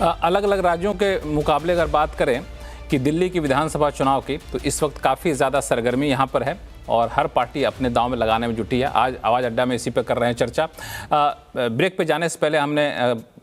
अलग अलग राज्यों के मुकाबले अगर बात करें कि दिल्ली की विधानसभा चुनाव की, तो इस वक्त काफ़ी ज़्यादा सरगर्मी यहाँ पर है और हर पार्टी अपने दांव में लगाने में जुटी है। आज आवाज़ अड्डा में इसी पे कर रहे हैं चर्चा। ब्रेक पे जाने से पहले हमने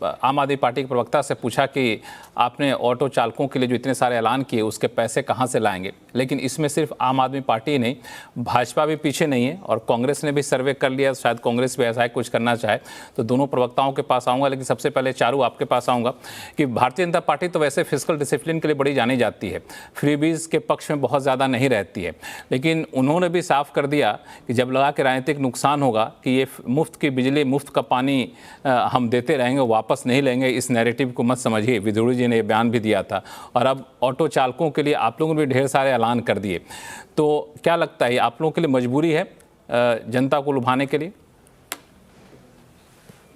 आम आदमी पार्टी के प्रवक्ता से पूछा कि आपने ऑटो चालकों के लिए जो इतने सारे ऐलान किए उसके पैसे कहाँ से लाएंगे, लेकिन इसमें सिर्फ आम आदमी पार्टी ही नहीं, भाजपा भी पीछे नहीं है और कांग्रेस ने भी सर्वे कर लिया। शायद कांग्रेस भी ऐसा ही कुछ करना चाहे, तो दोनों प्रवक्ताओं के पास आऊँगा। लेकिन सबसे पहले चारू आपके पास आऊँगा कि भारतीय जनता पार्टी तो वैसे फिजिकल डिसिप्लिन के लिए बड़ी जानी जाती है, फ्रीबीज के पक्ष में बहुत ज़्यादा नहीं रहती है, लेकिन उन्होंने भी साफ कर दिया कि जब लगा कि राजनीतिक नुकसान होगा कि ये मुफ्त की बिजली, मुफ्त का पानी हम देते रहेंगे, वापस नहीं लेंगे, इस नैरेटिव को मत समझिए। विदुड़ी जी ने बयान भी दिया था और अब ऑटो चालकों के लिए आप लोगों ने भी ढेर सारे ऐलान कर दिए। तो क्या लगता है आप लोगों के लिए मजबूरी है जनता को लुभाने के लिए?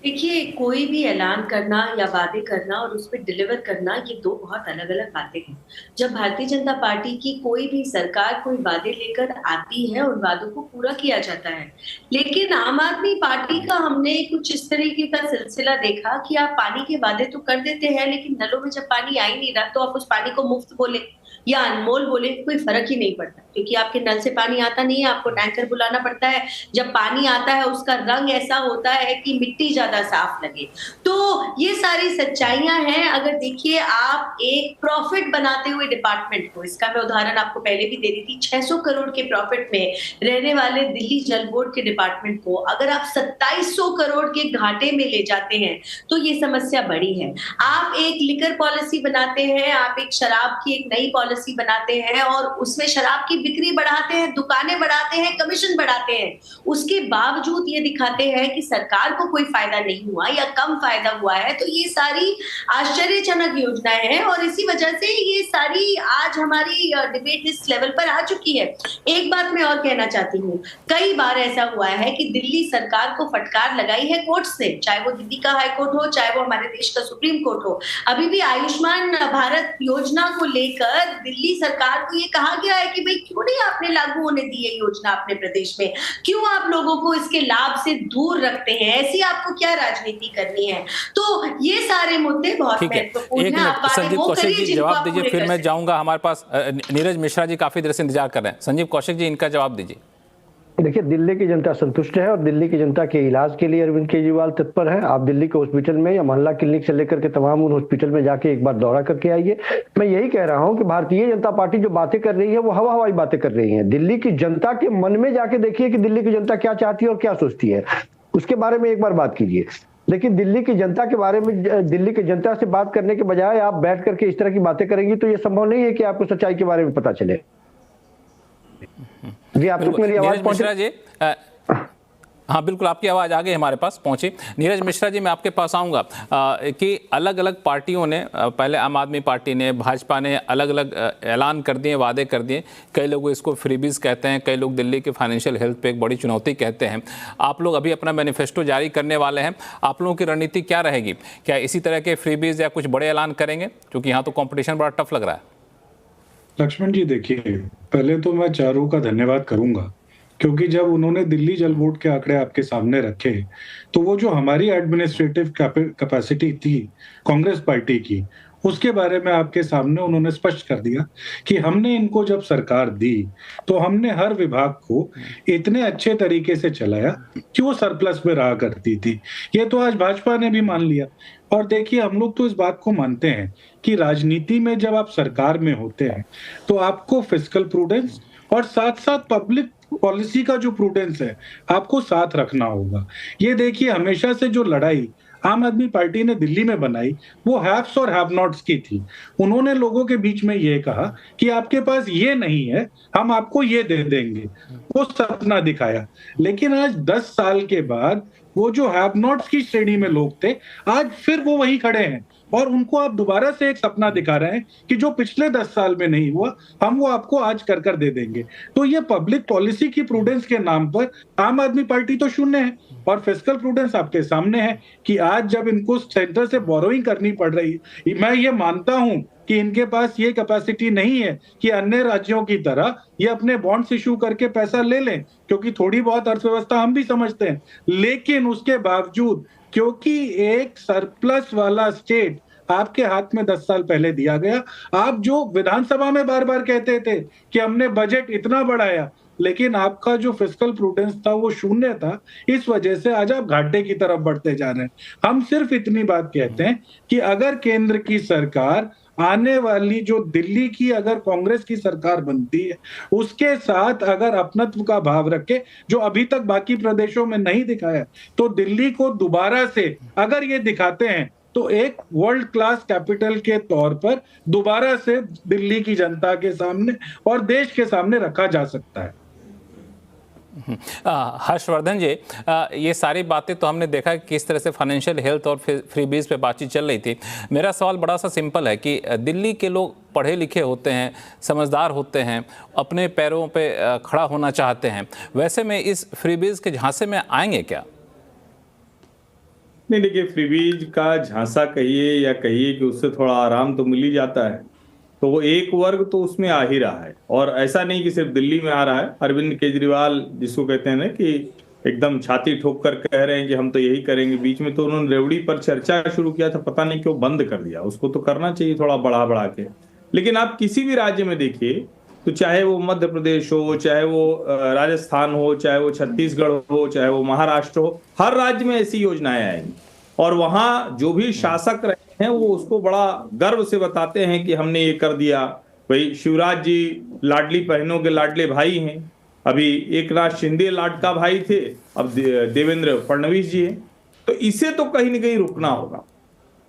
देखिए, कोई भी ऐलान करना या वादे करना और उस पे डिलीवर करना, ये दो बहुत अलग अलग बातें हैं। जब भारतीय जनता पार्टी की कोई भी सरकार कोई वादे लेकर आती है, उन वादों को पूरा किया जाता है। लेकिन आम आदमी पार्टी का हमने कुछ इस तरीके का सिलसिला देखा कि आप पानी के वादे तो कर देते हैं, लेकिन नलों में जब पानी आ ही नहीं रहा तो आप उस पानी को मुफ्त बोले या अनमोल बोले, कोई फर्क ही नहीं पड़ता, क्योंकि आपके नल से पानी आता नहीं है, आपको टैंकर बुलाना पड़ता है। जब पानी आता है उसका रंग ऐसा होता है कि मिट्टी ज्यादा साफ लगे। तो ये सारी सच्चाइयां हैं। अगर देखिए, आप एक प्रॉफिट बनाते हुए डिपार्टमेंट को, इसका मैं उदाहरण आपको पहले भी दे रही थी, 600 करोड़ के प्रॉफिट में रहने वाले दिल्ली जल बोर्ड के डिपार्टमेंट को अगर आप 2700 करोड़ के घाटे में ले जाते हैं तो ये समस्या बड़ी है। आप एक लिकर पॉलिसी बनाते हैं, आप एक शराब की एक नई पॉलिसी बनाते हैं और उसमें शराब की बिक्री बढ़ाते हैं, दुकानें बढ़ाते हैं, कमीशन बढ़ाते हैं। उसके बावजूद ये दिखाते हैं कि सरकार को कोई फायदा नहीं हुआ या कम फायदा हुआ है। तो ये सारी आश्चर्यजनक योजनाएं हैं और इसी वजह से ये सारी आज हमारी डिबेट इस लेवल पर आ चुकी है। एक बात मैं और कहना चाहती हूँ, कई बार ऐसा हुआ है कि दिल्ली सरकार को फटकार लगाई है कोर्ट से, चाहे वो दिल्ली का हाई कोर्ट हो, चाहे वो हमारे देश का सुप्रीम कोर्ट हो। अभी भी आयुष्मान भारत योजना को लेकर दिल्ली सरकार को ये कहा गया है कि भाई क्यों नहीं आपने लागू होने दी है योजना अपने प्रदेश में, क्यों आप लोगों को इसके लाभ से दूर रखते हैं, ऐसी आपको क्या राजनीति करनी है। तो ये सारे मुद्दे बहुत महत्वपूर्ण हैं। आप संजीव कौशिक जी जवाब दीजिए, फिर मैं जाऊंगा। हमारे पास नीरज मिश्रा जी काफी देर से इंतजार कर रहे हैं। संजीव कौशिक जी, इनका जवाब दीजिए। देखिए, दिल्ली की जनता संतुष्ट है और दिल्ली की जनता के इलाज के लिए अरविंद केजरीवाल तत्पर है। आप दिल्ली के हॉस्पिटल में या मोहल्ला क्लिनिक से लेकर के तमाम उन हॉस्पिटल में जाके एक बार दौरा करके आइए। मैं यही कह रहा हूं कि भारतीय जनता पार्टी जो बातें कर रही है वो हवाई बातें कर रही है। दिल्ली की जनता के मन में जाके देखिए कि दिल्ली की जनता क्या चाहती है और क्या सोचती है, उसके बारे में एक बार बात कीजिए। लेकिन दिल्ली की जनता के बारे में, दिल्ली की जनता से बात करने के बजाय आप बैठ करके इस तरह की बातें करेंगी तो ये संभव नहीं है कि आपको सच्चाई के बारे में पता चले। जी, आप तक मेरी आवाज पहुंच रही है? हाँ बिल्कुल, आपकी आवाज़ आगे हमारे पास पहुंची। नीरज मिश्रा जी, मैं आपके पास आऊँगा कि अलग अलग पार्टियों ने, पहले आम आदमी पार्टी ने, भाजपा ने अलग अलग ऐलान कर दिए, वादे कर दिए। कई लोग इसको फ्रीबीज कहते हैं, कई लोग दिल्ली के फाइनेंशियल हेल्थ पे एक बड़ी चुनौती कहते हैं। आप लोग अभी अपना मैनिफेस्टो जारी करने वाले हैं, आप लोगों की रणनीति क्या रहेगी? क्या इसी तरह के फ्रीबीज या कुछ बड़े ऐलान करेंगे, क्योंकि यहाँ तो कॉम्पिटिशन बड़ा टफ लग रहा है? लक्ष्मण जी, देखिए, पहले तो मैं चारू का धन्यवाद करूंगा, क्योंकि जब उन्होंने दिल्ली जल बोर्ड के आंकड़े आपके सामने रखे तो वो जो हमारी एडमिनिस्ट्रेटिव कैपेसिटी थी कांग्रेस पार्टी की, उसके बारे में आपके सामने उन्होंने स्पष्ट कर दिया कि हमने इनको जब सरकार दी तो हमने हर विभाग को इतने अच्छे तरीके से चलाया कि वो सरप्लस में रहा करती थी। ये तो आज भाजपा ने भी मान लिया। और देखिए, हम लोग तो इस बात को मानते हैं कि राजनीति में जब आप सरकार में होते हैं तो आपको फिस्कल प्रूडेंस और साथ साथ पब्लिक पॉलिसी का जो प्रूडेंस है आपको साथ रखना होगा। ये देखिए, हमेशा से जो लड़ाई आम आदमी पार्टी ने दिल्ली में बनाई वो हैव्स और हैव नॉट्स की थी। उन्होंने लोगों के बीच में ये कहा कि आपके पास ये नहीं है, हम आपको ये दे देंगे, वो सपना दिखाया। लेकिन आज 10 साल के बाद वो जो हैव नॉट्स की श्रेणी में लोग थे, आज फिर वो वहीं खड़े हैं और उनको आप दोबारा से एक सपना दिखा रहे हैं कि जो पिछले 10 साल में नहीं हुआ, हम वो आपको आज कर देंगे। तो ये पब्लिक पॉलिसी की प्रूडेंस के नाम पर आम आदमी पार्टी तो शून्य है। और फिस्कल प्रूडेंस आपके सामने है कि आज जब इनको सेंटर से बोरोइंग करनी पड़ रही है, मैं ये मानता हूं कि इनके पास ये कैपेसिटी नहीं है कि अन्य राज्यों की तरह ये अपने बॉन्ड्स इशू करके पैसा ले लें, क्योंकि थोड़ी बहुत अर्थव्यवस्था हम भी समझते हैं। लेकिन उसके बावजूद, क्योंकि एक सरप्लस वाला स्टेट आपके हाथ में 10 साल पहले दिया गया। आप जो विधानसभा में बार बार कहते थे कि हमने बजट इतना बढ़ाया, लेकिन आपका जो फिस्कल प्रूडेंस था वो शून्य था। इस वजह से आज आप घाटे की तरफ बढ़ते जा रहे हैं। हम सिर्फ इतनी बात कहते हैं कि अगर केंद्र की सरकार आने वाली जो दिल्ली की अगर कांग्रेस की सरकार बनती है, उसके साथ अगर अपनत्व का भाव रखे, जो अभी तक बाकी प्रदेशों में नहीं दिखाया, तो दिल्ली को दोबारा से अगर ये दिखाते हैं तो एक वर्ल्ड क्लास कैपिटल के तौर पर दोबारा से दिल्ली की जनता के सामने और देश के सामने रखा जा सकता है। हर्षवर्धन जी, ये सारी बातें तो हमने देखा कि किस तरह से फाइनेंशियल हेल्थ और फ्रीबीज पे बातचीत चल रही थी। मेरा सवाल बड़ा सा सिंपल है कि दिल्ली के लोग पढ़े लिखे होते हैं, समझदार होते हैं, अपने पैरों पे खड़ा होना चाहते हैं, वैसे में इस फ्रीबीज के झांसे में आएंगे क्या? नहीं, देखिए, फ्रीबीज का झांसा कहिए या कहिए कि उससे थोड़ा आराम तो मिल ही जाता है, तो वो एक वर्ग तो उसमें आ ही रहा है। और ऐसा नहीं कि सिर्फ दिल्ली में आ रहा है। अरविंद केजरीवाल, जिसको कहते हैं ना कि एकदम छाती ठोक कर कह रहे हैं कि हम तो यही करेंगे। बीच में तो उन्होंने रेवड़ी पर चर्चा शुरू किया था, पता नहीं क्यों बंद कर दिया। उसको तो करना चाहिए थोड़ा बढ़ा बढ़ा के। लेकिन आप किसी भी राज्य में देखिए, तो चाहे वो मध्य प्रदेश हो, चाहे वो राजस्थान हो, चाहे वो छत्तीसगढ़ हो, चाहे वो महाराष्ट्र हो, हर राज्य में ऐसी योजनाएं आएंगी। और वहां जो भी शासक रहे हैं वो उसको बड़ा गर्व से बताते हैं कि हमने ये कर दिया। भाई शिवराज जी लाडली बहनों के लाडले भाई हैं। अभी एकनाथ शिंदे लाडका भाई थे, अब देवेंद्र फडणवीस जी हैं। तो इसे तो कहीं ना कहीं रुकना होगा।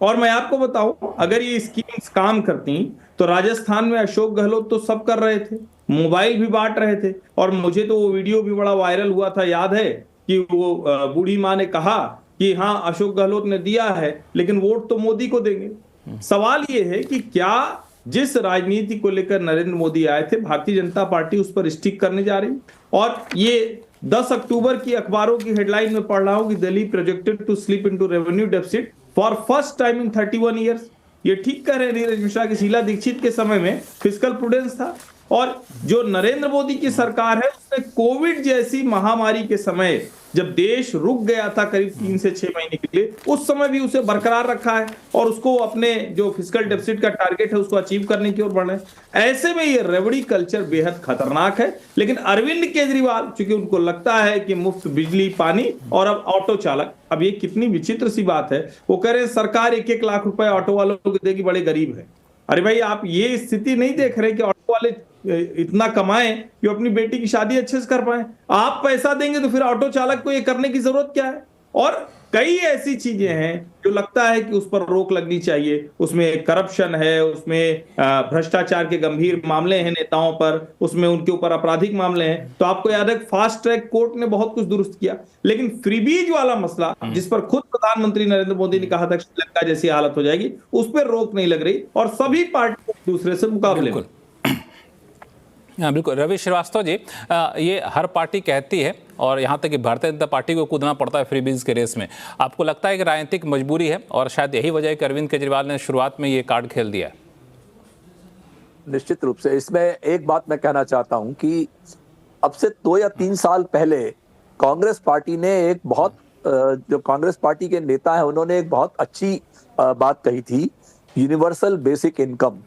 और मैं आपको बताऊं, अगर ये स्कीम्स काम करती तो राजस्थान में अशोक गहलोत तो सब कर रहे थे, मोबाइल भी बांट रहे थे। और मुझे तो वो वीडियो भी बड़ा वायरल हुआ था, याद है कि वो बूढ़ी माँ ने कहा कि हाँ अशोक गहलोत ने दिया है, लेकिन वोट तो मोदी को देंगे। सवाल ये है कि क्या जिस राजनीति को लेकर नरेंद्र मोदी आए थे, भारतीय जनता पार्टी उस पर स्टिक करने जा रही? और ये 10 अक्टूबर की अखबारों की हेडलाइन में पढ़ रहा हूं कि Delhi projected to slip into revenue deficit for first time in 31 years. ये ठीक कह रहे हैं नीरज मिश्रा की शीला दीक्षित के समय में फिस्कल प्रूडेंस था। और जो नरेंद्र मोदी की सरकार है, उसने कोविड जैसी महामारी के समय जब देश रुक गया था करीब 3 से 6 महीने के लिए, उस समय भी उसे बरकरार रखा है और उसको अपने जो फिस्कल डेफिसिट का टारगेट है उसको अचीव करने की ओर बढ़ रहे हैं। ऐसे में ये रेवड़ी कल्चर बेहद खतरनाक है। लेकिन अरविंद केजरीवाल, चूंकि उनको लगता है कि मुफ्त बिजली पानी और अब ऑटो चालक, अब ये कितनी विचित्र सी बात है, वो कह रहे हैं सरकार 1-1 लाख रुपए ऑटो वालों को देगी, बड़े गरीब है। अरे भाई, आप ये स्थिति नहीं देख रहे कि ऑटो वाले इतना कमाएं कि अपनी बेटी की शादी अच्छे से कर पाए। आप पैसा देंगे तो फिर ऑटो चालक को ये करने की जरूरत क्या है? और कई ऐसी चीजें हैं जो लगता है कि उस पर रोक लगनी चाहिए। उसमें करप्शन है, उसमें भ्रष्टाचार के गंभीर मामले हैं नेताओं पर, उसमें उनके ऊपर आपराधिक मामले हैं। तो आपको याद है फास्ट ट्रैक कोर्ट ने बहुत कुछ दुरुस्त किया। लेकिन फ्रीबीज वाला मसला, जिस पर खुद प्रधानमंत्री नरेंद्र मोदी ने कहा था श्रीलंका जैसी हालत हो जाएगी, उस पर रोक नहीं लग रही और सभी पार्टी एक दूसरे से मुकाबले में। हाँ बिल्कुल। रवि श्रीवास्तव जी, ये हर पार्टी कहती है और यहाँ तक कि भारतीय जनता पार्टी को कूदना पड़ता है फ्रीबीज के रेस में। आपको लगता है कि राजनीतिक मजबूरी है और शायद यही वजह है कि अरविंद केजरीवाल ने शुरुआत में ये कार्ड खेल दिया है? निश्चित रूप से इसमें एक बात मैं कहना चाहता हूं कि अब से 2 या 3 साल पहले कांग्रेस पार्टी ने एक बहुत जो कांग्रेस पार्टी के नेता हैं उन्होंने एक बहुत अच्छी बात कही थी, यूनिवर्सल बेसिक इनकम,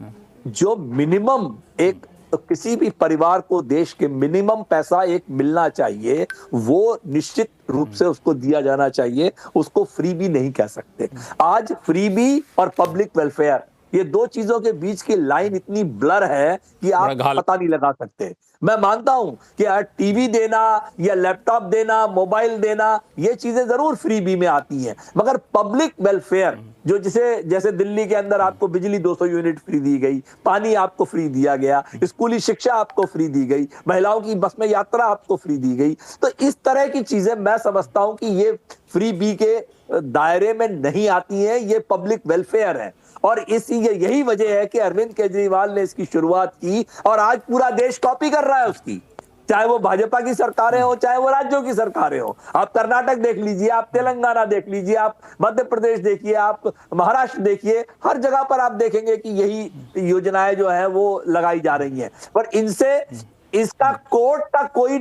जो मिनिमम एक तो किसी भी परिवार को देश के मिनिमम पैसा एक मिलना चाहिए, वो निश्चित रूप से उसको दिया जाना चाहिए। उसको फ्री भी नहीं कह सकते। आज फ्रीबी और पब्लिक वेलफेयर, ये दो चीजों के बीच की लाइन इतनी ब्लर है कि आप पता नहीं लगा सकते। मैं मानता हूं कि टीवी देना या लैपटॉप देना, मोबाइल देना, ये चीजें जरूर फ्रीबी में आती हैं, मगर पब्लिक वेलफेयर जो जैसे दिल्ली के अंदर आपको बिजली 200 यूनिट फ्री दी गई, पानी आपको फ्री दिया गया, स्कूली शिक्षा आपको फ्री दी गई, महिलाओं की बस में यात्रा आपको फ्री दी गई, तो इस तरह की चीजें मैं समझता हूं कि ये फ्री बी के दायरे में नहीं आती हैं, ये पब्लिक वेलफेयर है। और यही वजह है कि अरविंद केजरीवाल ने इसकी शुरुआत की और आज पूरा देश कॉपी कर रहा है उसकी, चाहे वो भाजपा की सरकारें हो, चाहे वो राज्यों की सरकारें हो। आप कर्नाटक देख लीजिए, आप तेलंगाना देख लीजिए, आप मध्य प्रदेश देखिए, आप महाराष्ट्र देखिए, हर जगह पर आप देखेंगे कि यही योजनाएं जो है वो लगाई जा रही हैं। पर इनसे इसका कोर्ट का कोई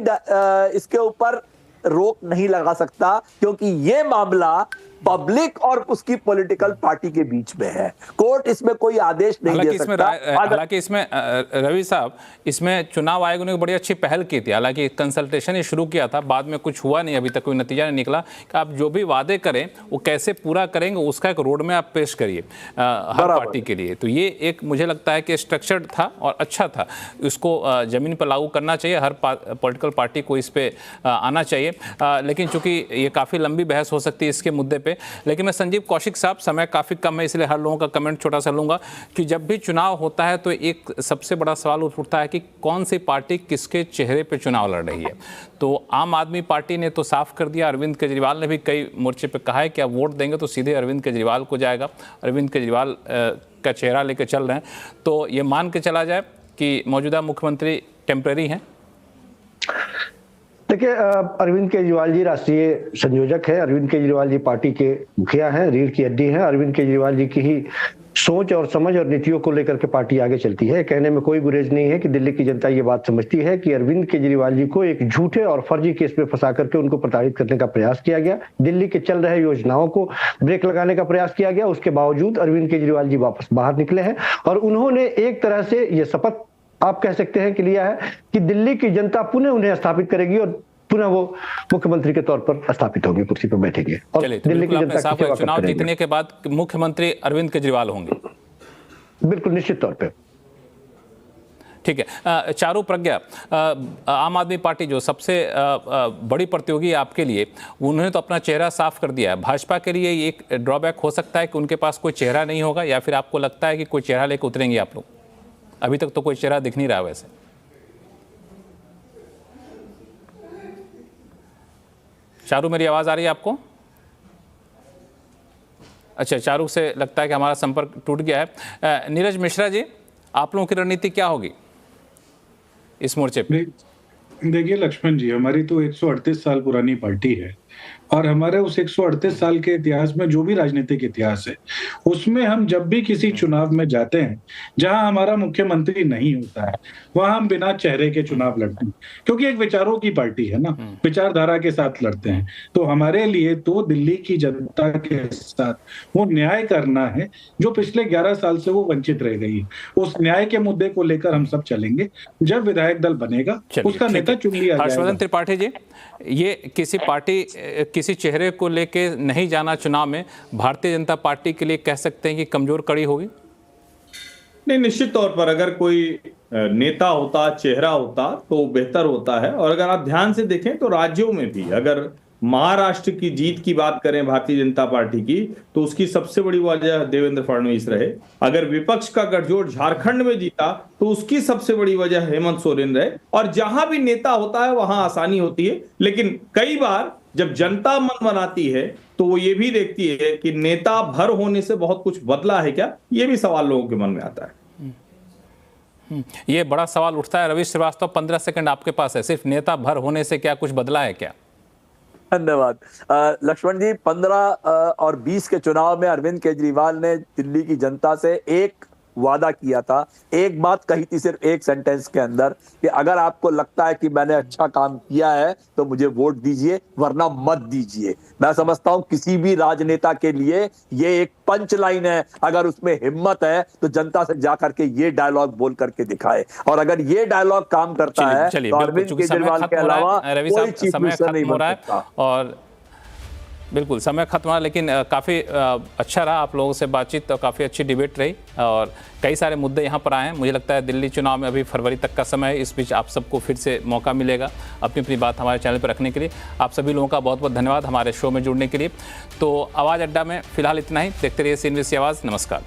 इसके ऊपर रोक नहीं लगा सकता, क्योंकि ये मामला पब्लिक और उसकी पॉलिटिकल पार्टी के बीच में है। कोर्ट इसमें कोई आदेश नहीं दे सकता। हालांकि इसमें रवि साहब, इसमें चुनाव आयोग ने बड़ी अच्छी पहल की थी। हालांकि कंसल्टेशन ही शुरू किया था, बाद में कुछ हुआ नहीं, अभी तक कोई नतीजा नहीं निकला कि आप जो भी वादे करें वो कैसे पूरा करेंगे, उसका एक रोड मैप पेश करिए हर पार्टी के लिए। तो ये एक मुझे लगता है कि स्ट्रक्चर्ड था और अच्छा था, इसको जमीन पर लागू करना चाहिए, हर पॉलिटिकल पार्टी को इस पे आना चाहिए। लेकिन चूंकि ये काफ़ी लंबी बहस हो सकती है इसके मुद्दे पे, लेकिन मैं संजीव कौशिक साहब, समय काफ़ी कम है इसलिए हर लोगों का कमेंट छोटा सा लूँगा कि जब भी चुनाव होता है तो एक सबसे बड़ा सवाल उठता है कि कौन सी पार्टी किसके चेहरे पे चुनाव लड़ रही है। तो आम आदमी पार्टी ने तो साफ कर दिया, अरविंद केजरीवाल ने भी कई मोर्चे पे कहा है कि आप वोट देंगे तो सीधे अरविंद केजरीवाल को जाएगा, अरविंद केजरीवाल का चेहरा लेकर चल रहे हैं। तो ये मान के चला जाए कि मौजूदा मुख्यमंत्री टेम्परेरी हैं। देखिए, अरविंद केजरीवाल जी राष्ट्रीय संयोजक है, अरविंद केजरीवाल जी पार्टी के मुखिया हैं, रीढ़ की हड्डी हैं। अरविंद केजरीवाल जी की ही सोच और समझ और नीतियों को लेकर के पार्टी आगे चलती है। कहने में कोई गुरेज नहीं है कि दिल्ली की जनता ये बात समझती है कि अरविंद केजरीवाल जी को एक झूठे और फर्जी केस में फंसा करके उनको प्रताड़ित करने का प्रयास किया गया, दिल्ली के चल रहे योजनाओं को ब्रेक लगाने का प्रयास किया गया। उसके बावजूद अरविंद केजरीवाल जी वापस बाहर निकले हैं और उन्होंने एक तरह से ये शपथ आप कह सकते हैं कि लिया है कि दिल्ली की जनता पुनः उन्हें स्थापित करेगी और पुनः वो मुख्यमंत्री के तौर पर स्थापित होंगे, कुर्सी पर बैठेंगे और दिल्ली की जनता की सेवा चुनाव जीतने के बाद मुख्यमंत्री अरविंद केजरीवाल होंगे। बिल्कुल निश्चित तौर पे। ठीक है, चारू प्रज्ञा, आम आदमी पार्टी जो सबसे बड़ी प्रतियोगी है आपके लिए, उन्होंने तो अपना चेहरा साफ कर दिया है। भाजपा के लिए एक ड्रॉबैक हो सकता है कि उनके पास कोई चेहरा नहीं होगा, या फिर आपको लगता है कि कोई चेहरा लेकर उतरेंगे आप लोग? अभी तक तो कोई चेहरा दिख नहीं रहा वैसे। चारू, मेरी आवाज आ रही है आपको? अच्छा, चारू से लगता है कि हमारा संपर्क टूट गया है। नीरज मिश्रा जी, आप लोगों की रणनीति क्या होगी इस मोर्चे पे? देखिए लक्ष्मण जी, हमारी तो 138 साल पुरानी पार्टी है और हमारे उस 138 साल के इतिहास में जो भी राजनीतिक इतिहास है उसमें हम जब भी किसी चुनाव में जाते हैं जहां हमारा मुख्यमंत्री नहीं होता है वहां हम बिना चेहरे के चुनाव लड़ते हैं, क्योंकि एक विचारों की पार्टी है ना, विचारधारा के साथ लड़ते हैं। तो हमारे लिए तो दिल्ली की जनता के साथ वो न्याय करना है जो पिछले 11 साल से वो वंचित रह गई है। उस न्याय के मुद्दे को लेकर हम सब चलेंगे। जब विधायक दल बनेगा उसका नेता चुन लिया जाएगा। हर्षवर्धन त्रिपाठी जी, ये किसी पार्टी किसी चेहरे को लेके नहीं जाना चुनाव में भारतीय जनता पार्टी के लिए कह सकते हैं कि कमजोर कड़ी होगी? नहीं, निश्चित तौर पर अगर कोई नेता होता, चेहरा होता तो बेहतर होता है। और अगर आप ध्यान से देखें तो राज्यों में भी, अगर महाराष्ट्र की जीत की बात करें भारतीय जनता पार्टी की, तो उसकी सबसे बड़ी वजह देवेंद्र फडणवीस रहे। अगर विपक्ष का गठजोड़ झारखंड में जीता तो उसकी सबसे बड़ी वजह हेमंत सोरेन रहे। और जहां भी नेता होता है वहां आसानी होती है, लेकिन कई बार जब जनता मन बनाती है तो वो ये भी देखती है कि नेता भर होने से बहुत कुछ बदला है क्या, ये भी सवाल लोगों के मन में आता है। ये बड़ा सवाल उठता है। रवि श्रीवास्तव, 15 सेकंड आपके पास है। सिर्फ नेता भर होने से क्या कुछ बदला है क्या? धन्यवाद लक्ष्मण जी। 15 और 20 के चुनाव में अरविंद केजरीवाल ने दिल्ली की जनता से एक वादा किया था, एक बात कही थी सिर्फ एक सेंटेंस के अंदर कि अगर आपको लगता है कि मैंने अच्छा काम किया है तो मुझे वोट दीजिए, वरना मत दीजिए। मैं समझता हूं किसी भी राजनेता के लिए ये एक पंच लाइन है। अगर उसमें हिम्मत है तो जनता से जाकर के ये डायलॉग बोल करके दिखाए, और अगर ये डायलॉग काम करता है तो अरविंद केजरीवाल के अलावा कोई चीफ मिनिस्टर नहीं बन सकता। और बिल्कुल समय खत्म हुआ, लेकिन काफ़ी अच्छा रहा आप लोगों से बातचीत, और काफ़ी अच्छी डिबेट रही और कई सारे मुद्दे यहाँ पर आए हैं। मुझे लगता है दिल्ली चुनाव में अभी फरवरी तक का समय है, इस बीच आप सबको फिर से मौका मिलेगा अपनी अपनी बात हमारे चैनल पर रखने के लिए। आप सभी लोगों का बहुत बहुत धन्यवाद हमारे शो में जुड़ने के लिए। तो आवाज़ अड्डा में फिलहाल इतना ही। देखते रहिए CNBC आवाज़। नमस्कार।